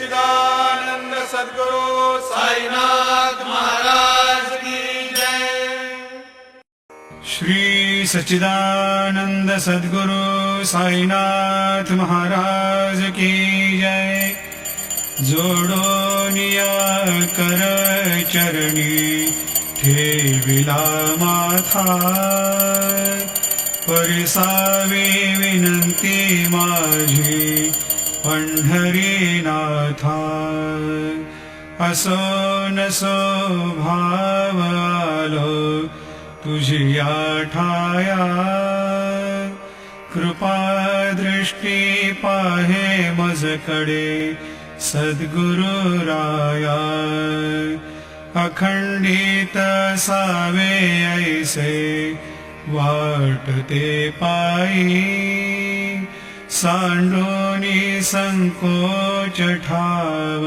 सच्चिदानंद सद्गुरु साईनाथ महाराज की जय। श्री सच्चिदानंद सद्गुरु साईनाथ महाराज की जय। जोडोनिया कर चरणी ठेविला माथा, परिसावी विनंती माझी पंढरीनाथा। असो नसो भाव आलो तुझिया ठाया, कृपा दृष्टी पाहे मजकडे सद्गुरु राया। अखंडित सावे ऐसे वाटते पायी, सांडोनी संकोच ठाव